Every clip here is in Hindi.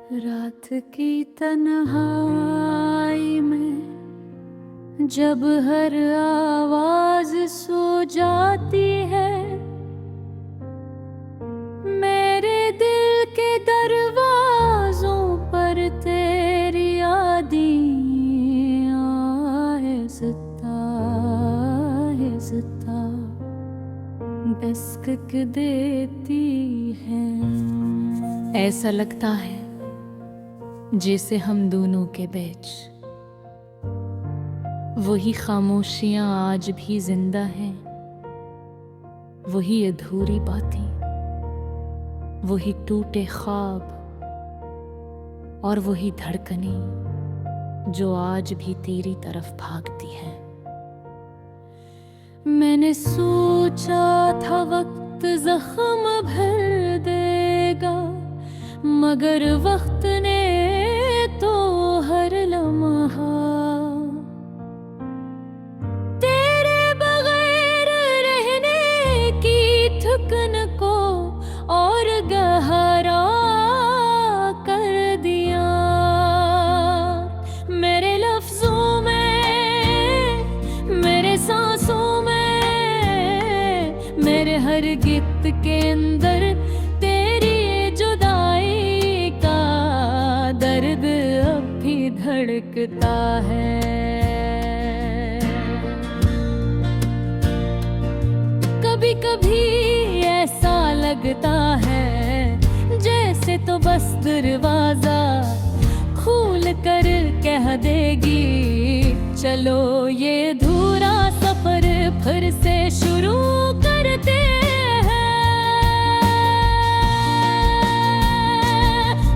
रात की तन्हाई में जब हर आवाज सो जाती है, मेरे दिल के दरवाजों पर तेरी यादें आहिस्ता दस्तक देती हैं। ऐसा लगता है जैसे हम दोनों के बीच वही खामोशियां आज भी जिंदा हैं, वही अधूरी बातें, वही टूटे ख्वाब और वही धड़कनें जो आज भी तेरी तरफ भागती हैं। मैंने सोचा था वक्त जख्म भर देगा, मगर वक्त ने तो हर लम्हा तेरे बगैर रहने की थकन को और गहरा कर दिया। मेरे लफ्जों में, मेरे सांसों में, मेरे हर गित के अंदर तेरी जुदाई का दर्द अब भी धड़कता है। कभी कभी ऐसा लगता है जैसे तो बस दरवाजा खोल कर कह देगी, चलो ये अधूरा सफर फिर से शुरू करते हैं।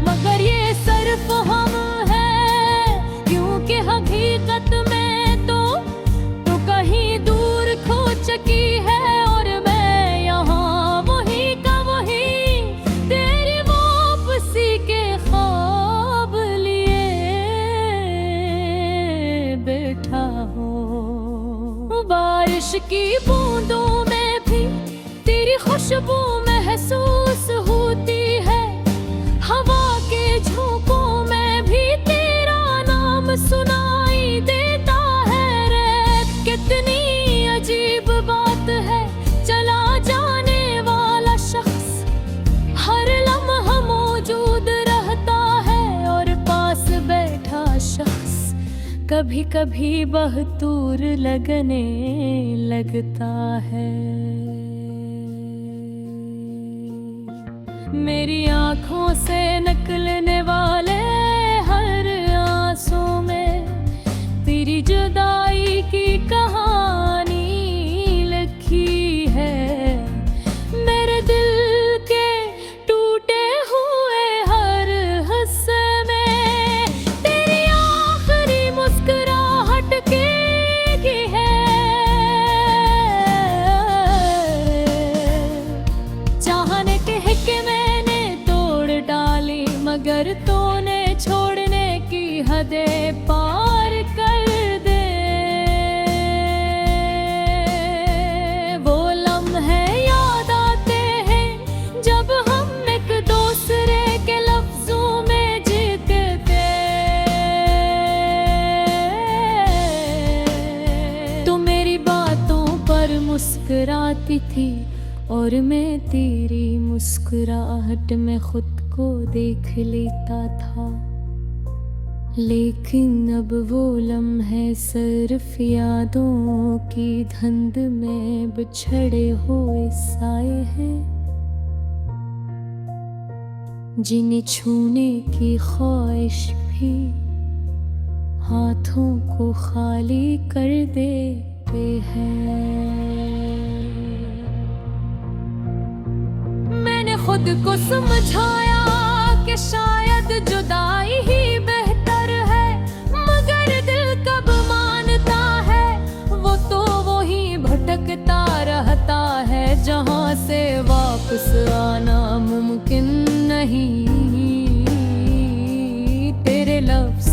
मगर ये सिर्फ हम हैं, क्योंकि हकीकत में तो कहीं दूर खो चुकी है, और मैं यहाँ वही का वही तेरी वापसी के ख्वाब लिए बैठा हूँ। बारिश की बूंदों में भी तेरी खुशबू महसूस होती है, हवा के झोंकों में भी तेरा नाम सुनाई देता है रे। कितनी अजीब बात है, चला जाने वाला शख्स हर लम्हा मौजूद रहता है, और पास बैठा शख्स कभी कभी बहतूर लगने लगता है। मेरी आँखों से निकलने वाले हर आंसू में तेरी जुदाई की कहानी लिखी है। मेरे दिल के टूटे हुए हर हिस्से में तेरी आखिरी मुस्कुराहट की है। चाहने के हिक्के मैंने तोड़ डाली, मगर तूने छोड़ने की हदें पार कर दे। वो लम्हे याद आते हैं जब हम एक दूसरे के लफ्जों में जीते थे। तू मेरी बातों पर मुस्कुराती थी और मैं तेरी मुस्कुराहट में खुद को देख लेता था। लेकिन अब वो लम्हे सिर्फ यादों की धुंध में बिछड़े हुए साए हैं, जिन्हें छूने की ख्वाहिश भी हाथों को खाली कर देते हैं। मैंने खुद को समझाया कि शायद जुदाई ही बेहतर है, मगर दिल कब मानता है, वो तो वही भटकता रहता है जहां से वापस आना मुमकिन नहीं। तेरे लफ्ज,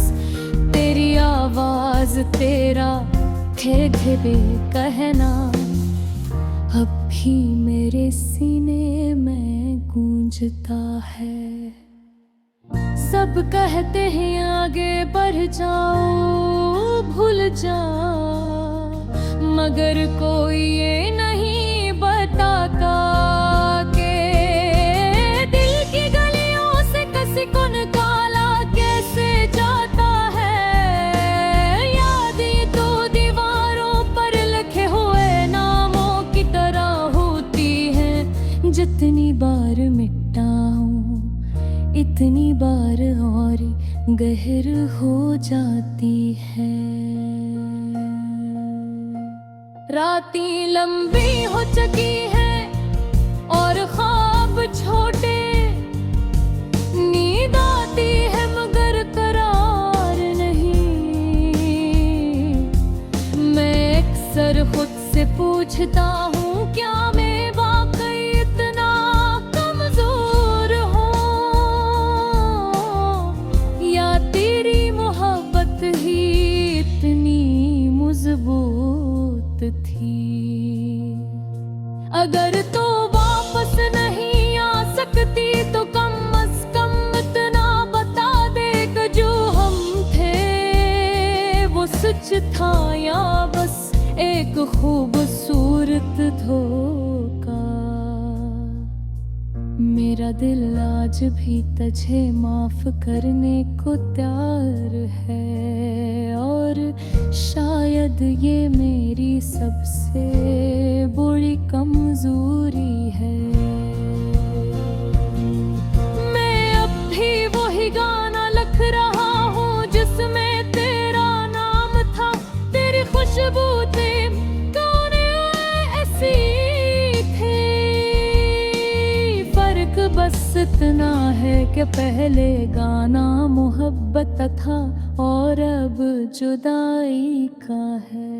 तेरी आवाज, तेरा थे कहना अब भी मेरे सीने में गूंजता है। सब कहते हैं आगे बढ़ जाओ भूल जाओ, मगर कोई ये नहीं बताता कि दिल की गलियों से किसी को निकाला कैसे जाता है। यादें तो दीवारों पर लिखे हुए नामों की तरह होती हैं, जितनी बार मिटाऊं इतनी बार और गहर हो जाती है। रातें लंबी हो चुकी है और ख्वाब छोटे, नींद आती है मगर करार नहीं। मैं अक्सर खुद से पूछता हूँ क्या मैं वाकई इतना कमजोर हूँ, या तेरी मोहब्बत ही इतनी मजबूत थी। अगर तो वापस नहीं आ सकती तो कम अज कम इतना बता दे कि जो हम थे वो सच था या बस एक खूबसूरत धोखा। मेरा दिल आज भी तुझे माफ करने को तैयार है, और शायद ये मेरी सबसे बड़ी कमजोरी है। मैं अब भी वही गाना लिख रहा हूँ जिसमें तेरा नाम था, तेरी खुशबू थी, गाने ऐसी थे। फर्क बस इतना है कि पहले गाना मोहब्बत था और अब जुदाई का है।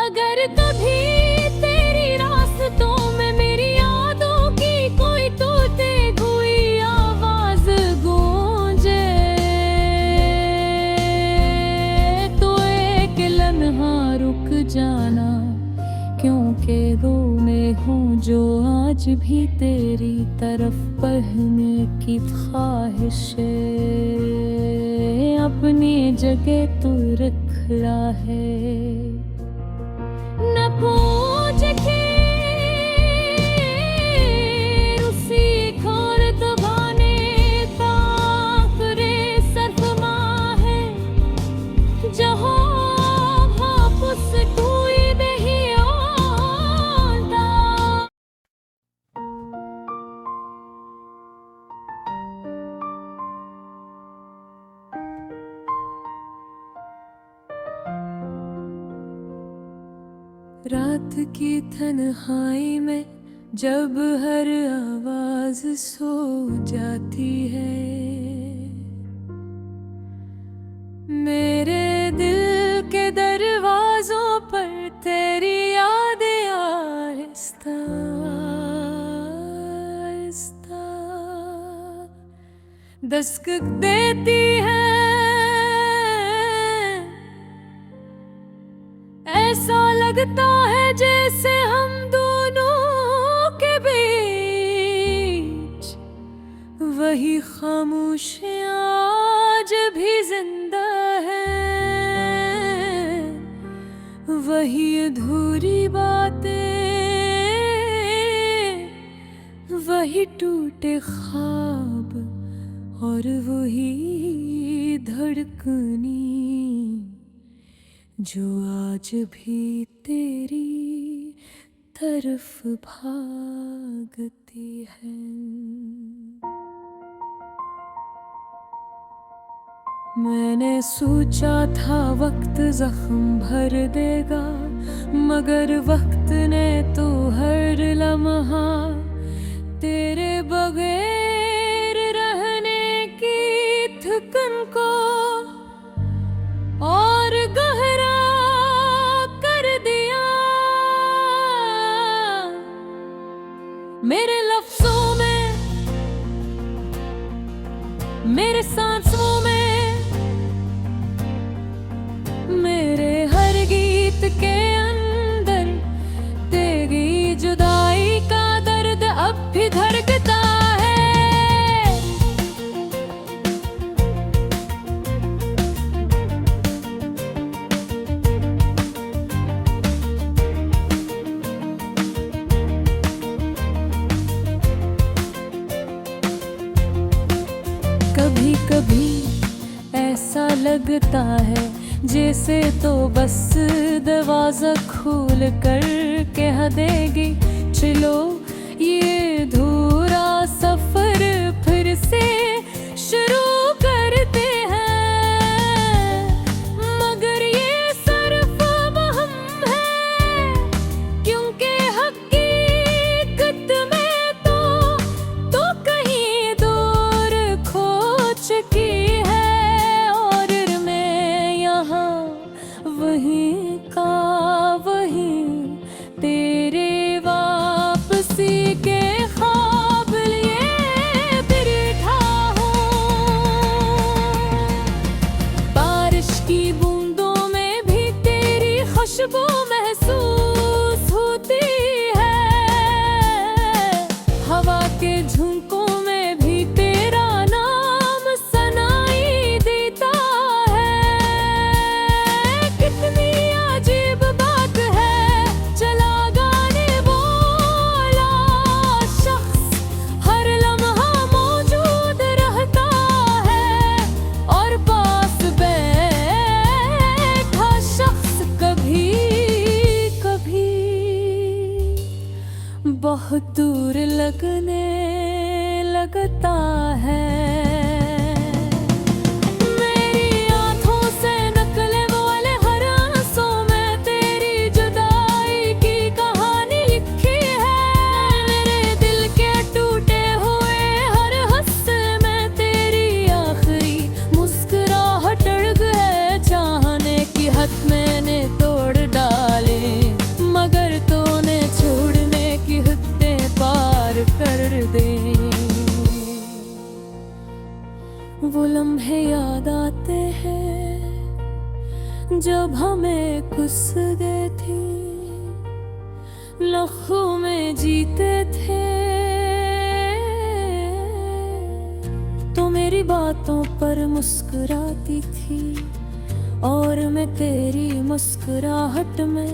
अगर कभी तेरी रास्तों में मेरी यादों की कोई टूटे हुई आवाज गूंजे तो एक लम्हा रुक जाना, क्योंकि वो मैं हूँ जो आज भी तेरी तरफ बढ़ने की ख्वाहिश अपनी जगह तू रखा है। न पूछ के उसी खोर दबाने ताकरे सरफमा है, जहाँ वापस कोई नहीं आता। रात की तन्हाई में जब हर आवाज सो जाती है, मेरे दिल के दरवाजों पर तेरी यादें आहिस्ता आहिस्ता दस्तक देती है। ऐसा लगता है जैसे हम दोनों के बीच वही खामोशियां आज भी जिंदा है, वही अधूरी बातें, वही टूटे ख्वाब और वही धड़कनी जो आज भी तेरी तरफ भागती है। मैंने सोचा था वक्त जख्म भर देगा, मगर वक्त ने तो हर लम्हा तेरे बगैर रहने की थकन को और गहरा कर दिया। मेरे लफ्जों में, मेरे सांसों में, मेरे हर गीत के अंदर तेरी जुदाई का दर्द अब भी धड़कता है। लगता है जैसे तो बस दरवाजा खोल कर कह देगी चलो ये धूरा सफर फिर से शुरू करते हैं। मगर ये सिर्फ वहम है क्योंकि हकीकत में तो कहीं दूर खो चुकी है। और मैं यहाँ वहीं का वहीं तेरे वापसी के ख्वाब लिए बैठा हूँ। बारिश की बूंदों में भी तेरी खुशबू महसूस होती है। हवा के झोंकों में भी तेरा नाम सुनाई देता है। कितनी अजीब बात है, चला गाने वाला शख्स हर लम्हा मौजूद रहता है और पास बैठा शख्स कभी कभी बहुत दूर लगने लगता है। मेरी आँखों से नकले वाले हर आंसू में तेरी जुदाई की कहानी लिखी है। मेरे दिल के टूटे हुए हर हिस्से में तेरी आखिरी मुस्कुराहट अड़ग है। चाहने की हद मैंने तोड़ डाले मगर तूने छोड़ने की हदें पार कर दे। वो लम्हे याद आते हैं जब हमें कुसदे थी, लखों में जीते थे। तो मेरी बातों पर मुस्कुराती थी और मैं तेरी मुस्कुराहट में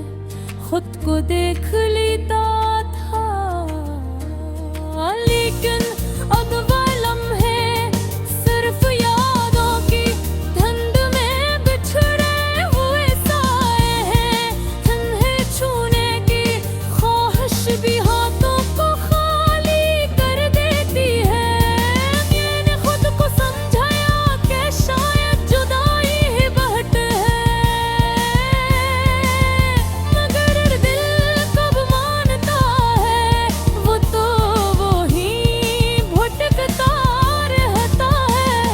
खुद को देख लेता था। लेकिन अब वो लम्हे सिर्फ यादों की धुंध में बिछड़े हुए साए हैं। तुम्हें छूने की ख्वाहिश भी हाथों को खाली कर देती है। मैंने खुद को समझाया कि शायद जुदाई ही बहट है, मगर दिल कब मानता है वो तो वही भटकता रहता है।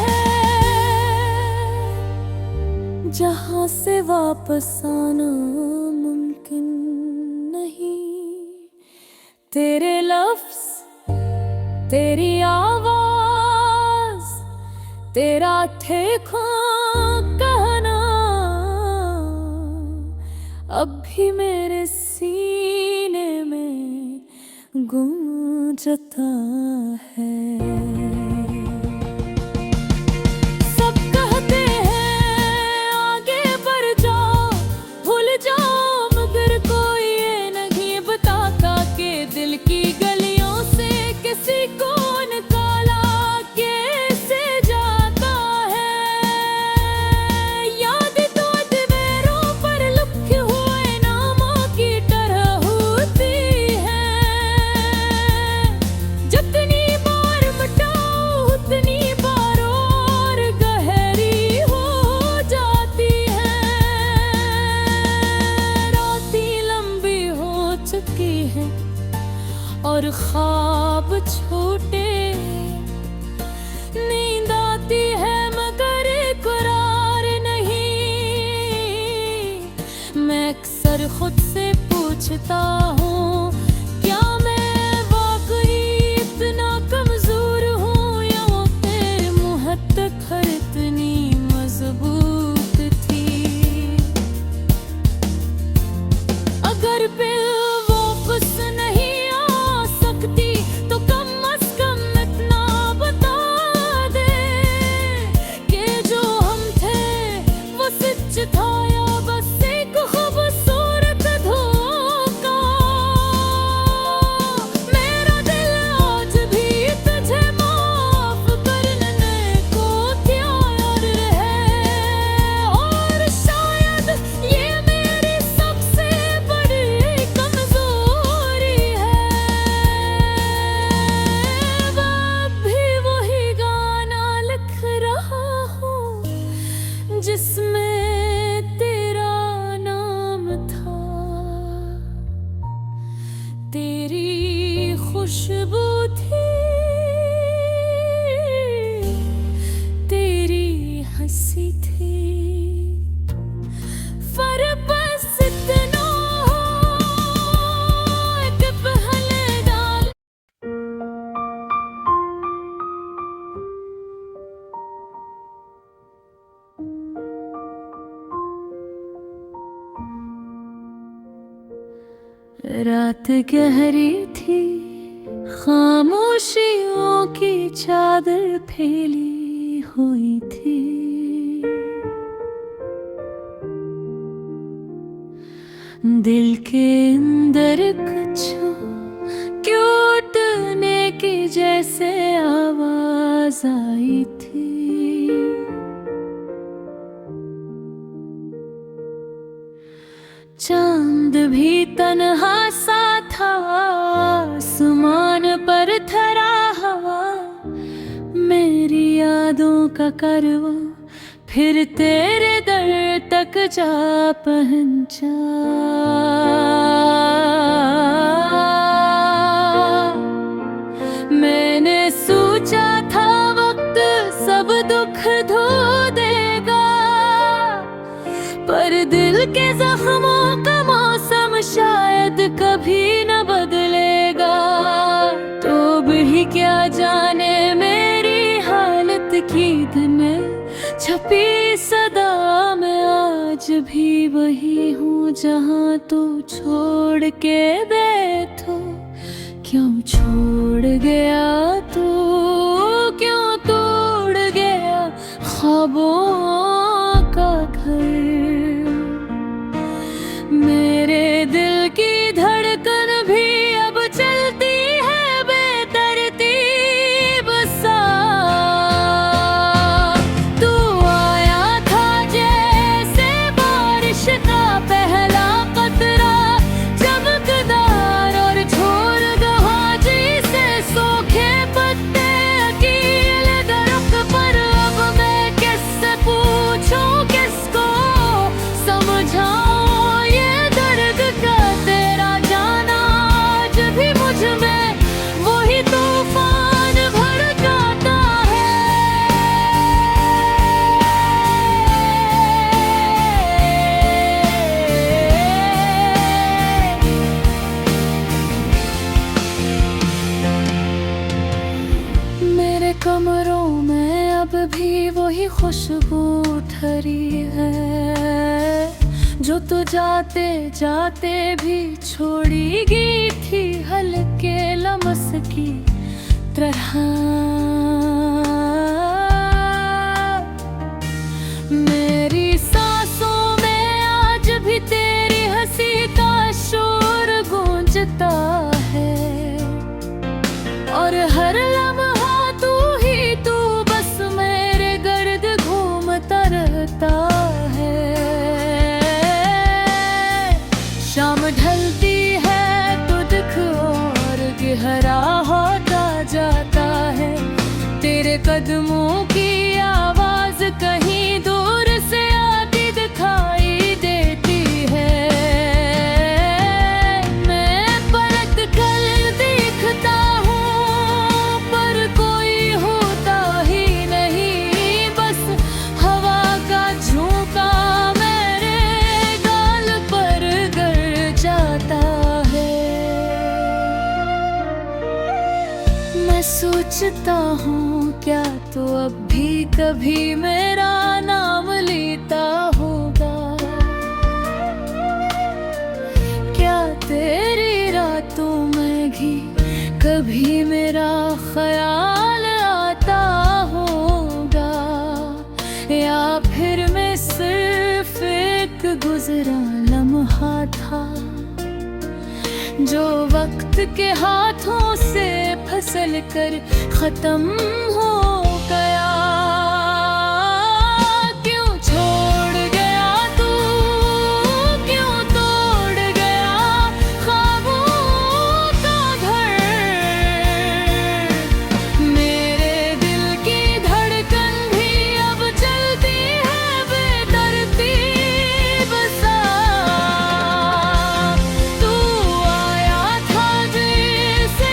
जहाँ से वापस आना मुमकिन नहीं, तेरे लफ्ज तेरी आवाज तेरा ठेकां कहना अब भी मेरे सीने में गूंजता है। सब कहते हैं आगे बढ़ जाओ भूल जाओ, मगर कोई ये नहीं बताता कि दिल की गलियों से किसी को निकाला कैसे जाता है। याद तो दीवारों पर लिखे हुए नामों की तरह होती है। जितनी बार मिटाओ उतनी बार और गहरी हो जाती है। रातें लंबी हो चुकी है और ख्वाब छोटे, नींद आती है मगर इकरार नहीं। मैं अक्सर खुद से पूछता हूँ क्या मैं वाकई इतना कमजोर हूँ या वो तेरे मुँह तक हर इतनी मजबूत थी। अगर बिल वापस नहीं आ सकती तो कम अज कम इतना बता दे कि जो हम थे वो सच था या बस एक खूबसूरत धोखा। खुशबू थी, तेरी हंसी थी। फर्क बस इतना हो, एक पहले डाल। रात गहरी थी, खामोशियों की चादर फैली हुई थी। दिल के अंदर कुछ टूटने की जैसे आवाज आई थी। चांद भी तन्हा सा था, आसमान पर थरा हवा। मेरी यादों का करवा फिर तेरे दर तक जा पहुंचा। मैंने सोचा था वक्त सब दुख धो देगा, पर दिल के जख्मों का मौसम शायद कभी न बदलेगा। तो भी क्या जाने मेरी हालत की धन छपी सदा में आज भी वही हूँ जहाँ तू छोड़ के बैठो। क्यों छोड़ गया तू, क्यों तोड़ गया ख्वाबों का घर। मेरे दिल की धड़कन भी अब चलती है बेतरतीब सा। तू आया था जैसे बारिश का पहला कतरा, चमकदार और छोड़ गया जैसे सूखे पत्ते अकेले दरख्त पर। अब मैं किससे पूछूं, किसको समझाऊं ये दर्द का तेरा जाना। आज भी मुझ में वही तूफान भड़काता है। मेरे कमरों में अब भी वही खुशबू ठहरी है, जो तू जाते जाते भी छोड़ी गई थी हल्के लम्स की तरह। मेरी सांसों में आज भी तेरी हंसी का शोर गूंजता है, और हर लम्हा तू ही तू बस मेरे गर्द घूमता रहता है। शाम ढलती है तो दुख और गहरा होता जाता है। तेरे कदमों की आवाज कहीं दूर से आती दिखाई देती है। मैं पलट कर देखता हूँ पर कोई होता ही नहीं, बस हवा का झोंका मेरे गाल पर गिर जाता है। मैं सोचता हूँ क्या तो अब भी कभी मेरा नाम लेता होगा। क्या तेरी रातों में भी कभी मेरा ख्याल आता होगा, या फिर मैं सिर्फ एक गुजरा लम्हा था जो वक्त के हाथों से फिसल कर खत्म हो गया। क्यों छोड़ गया तू, क्यों तोड़ गया ख्वाबों का घर। मेरे दिल की धड़कन भी अब चलती है बेतरतीब सा। तू आया था जैसे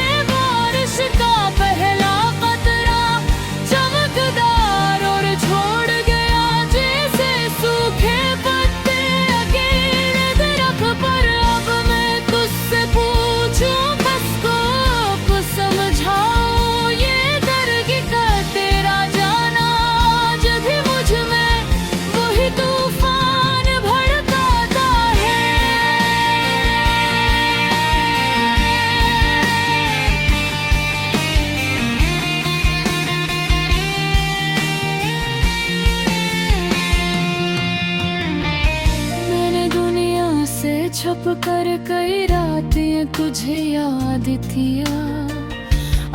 कर कई रातें तुझे याद किया,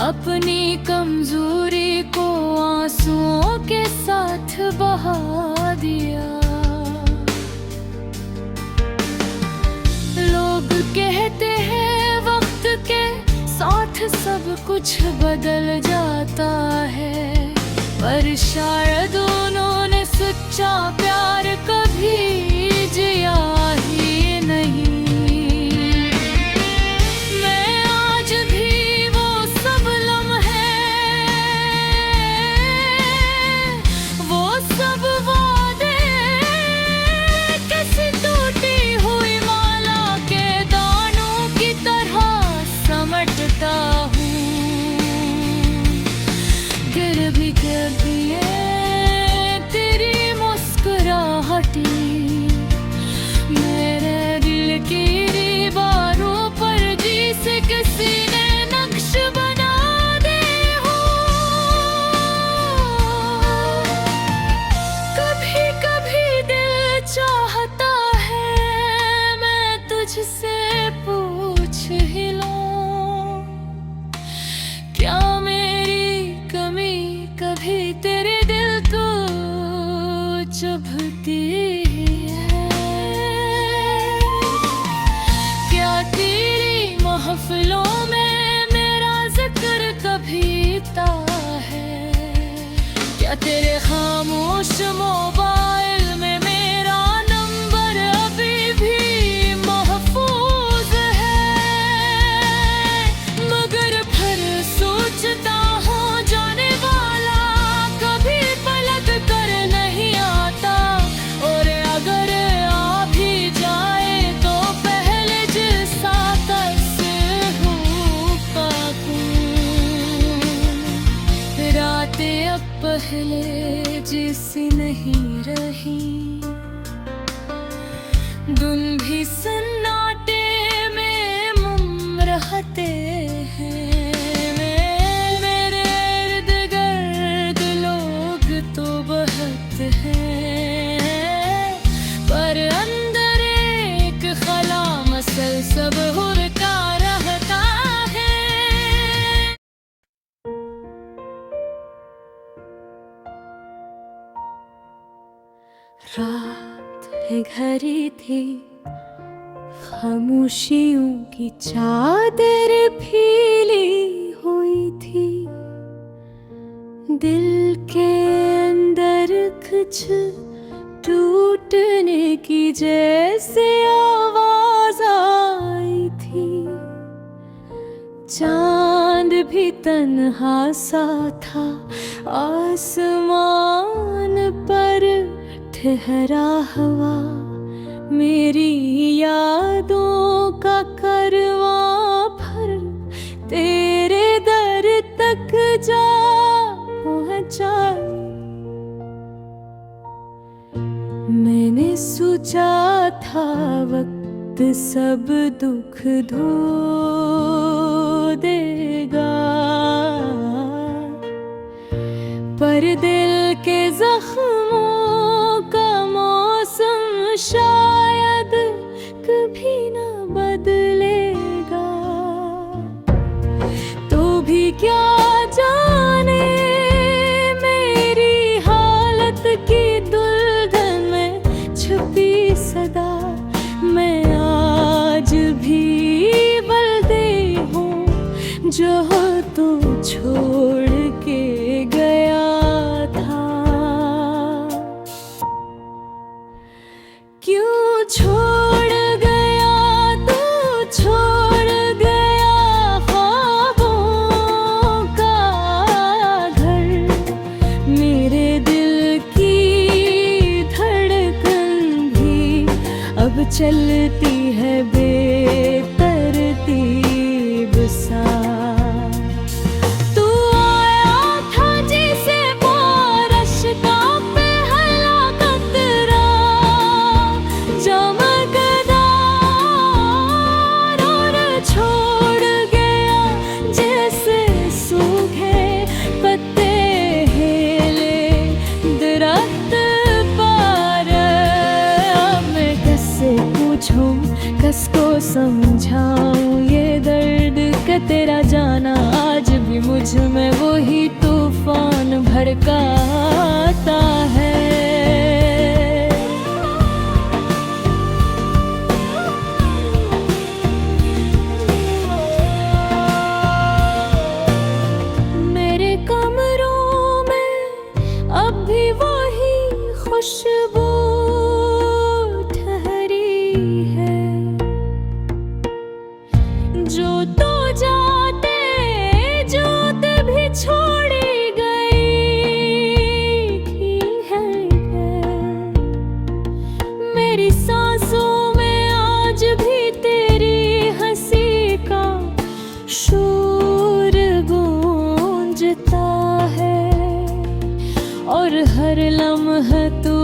अपनी कमजोरी को आंसुओं के साथ बहा दिया। लोग कहते हैं वक्त के साथ सब कुछ बदल जाता है, पर शायद उन्होंने सच्चा प्यार कभी जिया ही नहीं। मैं आज भी वो सब लम्हे, वो सब वादे किसी टूटी हुई माला के दानों की तरह समेटता हूँ। गिर भी दिए तेरी मुस्कुराहटी, मेरे दिल की दीवारों पर जिसे किसी ने नक्श बना दे हो। कभी कभी दिल चाहता है मैं तुझसे पूछ ही लूं, क्या मेरी कमी कभी तेरे दिल को चुभती है? क्या तेरी महफिलों में मेरा जिक्र कभी ता है? क्या तेरे खामोश मोबाइल में मेरा नंबर अभी भी महफूज है? मगर फिर सोचता हूँ जाने वाला कभी पलट कर नहीं आता, और अगर आ भी जाए तो पहले जैसा तस्वीर रातें अब पहले जैसी नहीं रही, दिन भी सन्नाटे में मुम रहते हैं। मेरे इर्द गिर्द लोग तो बहुत हैं, पर अंदर एक खला मसल सब हुरका रहता है। रात है घड़ी थी, खामोशियों की चादर फैली हुई थी, दिल के अंदर कुछ टूटने की जैसे आवाज आई थी। चांद भी तन्हा सा था, आसमान पर ठहरा हुआ, मेरी यादों का करवां भर तेरे दर तक जा पहुंचा। मैंने सोचा था वक्त सब दुख धो देगा, पर दिल के जख्मों का मौसम शायद कभी ना बदलेगा। तो भी क्या जाने मेरी हालत की दुल्हन में छुपी सदा, मैं आज भी बल्दे हूँ जो तो छोड़ के गया था। क्यों छोड़ गया तू, छोड़ गया ख्वाबों का घर, मेरे दिल की धड़कन भी अब चलती है बेतरतीब सा। जाना आज भी मुझ में वही तूफान भड़काता है। मेरे कमरों में अब भी वही खुशबू जो तो जाते जोत भी छोड़ी गई है। मेरी सांसों में आज भी तेरी हंसी का शोर गूंजता है, और हर लम्हा तू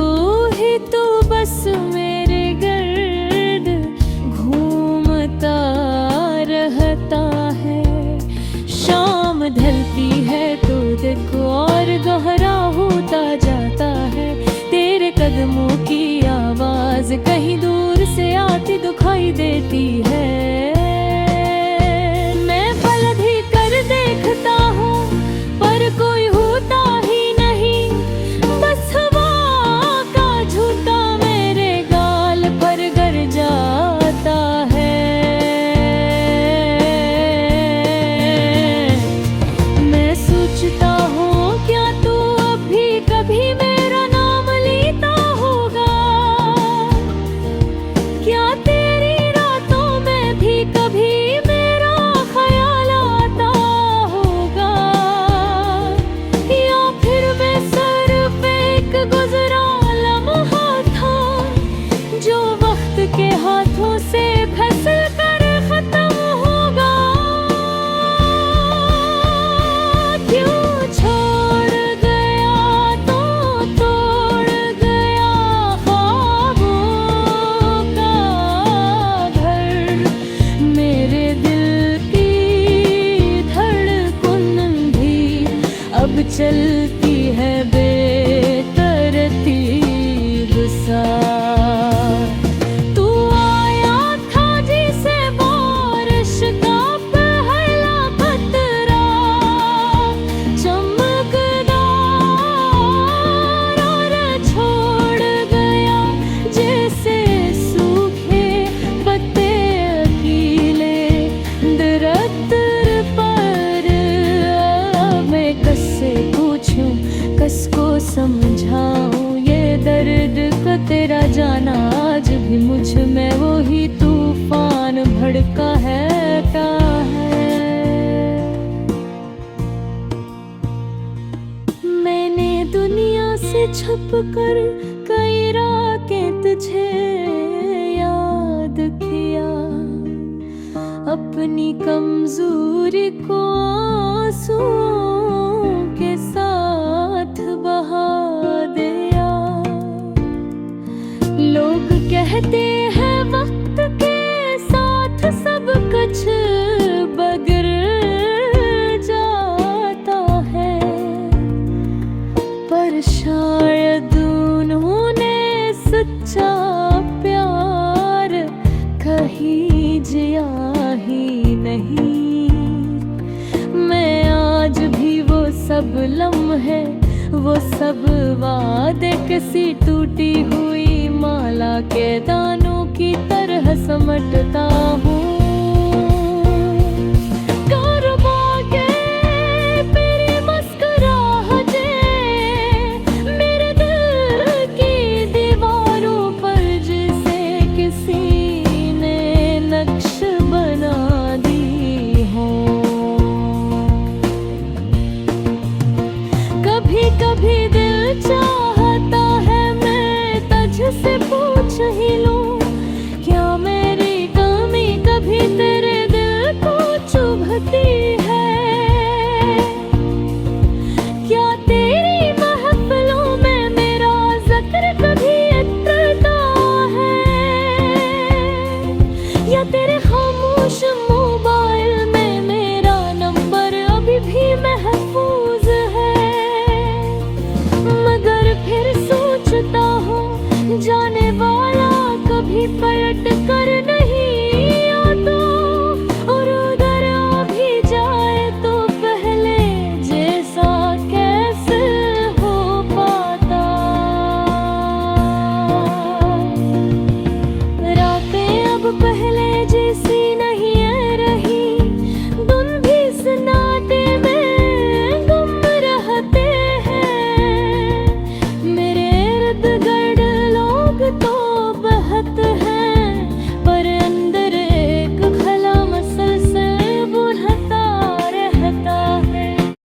ही तू बस मेरे गर्द घूमता रहता है। शाम ढलती है तो देखो और गहरा होता जाता है। तेरे कदमों की आवाज कहीं दूर से आती दिखाई देती है। मैं पलक ही कर देखता हूँ पर कोई होता ही नहीं, बस हवा का झूठा मेरे गाल पर गर जाता है। के हाथों से फिसल कर खत्म होगा। क्यों छोड़ गया तो तोड़ गया ख्वाबों का घर। मेरे दिल की धड़कन भी अब चलती है बेतरतीब सा। कसको समझाऊं ये दर्द का तेरा जाना आज भी मुझ में वही तूफान भड़का है का है। मैंने दुनिया से छुप कर कई रातें तुझे याद किया, अपनी कमजोरी को आंसुओं के साथ बहा दिया। लोग कहते हैं वक्त के साथ सब कुछ बदल जाता है, पर शायद उन्होंने सच्चा प्यार कहीं जिया ही नहीं। मैं आज भी वो सब लम्हे, वो सब वादे किसी टूटी हुई माला के दानों की तरह समेटता हूँ।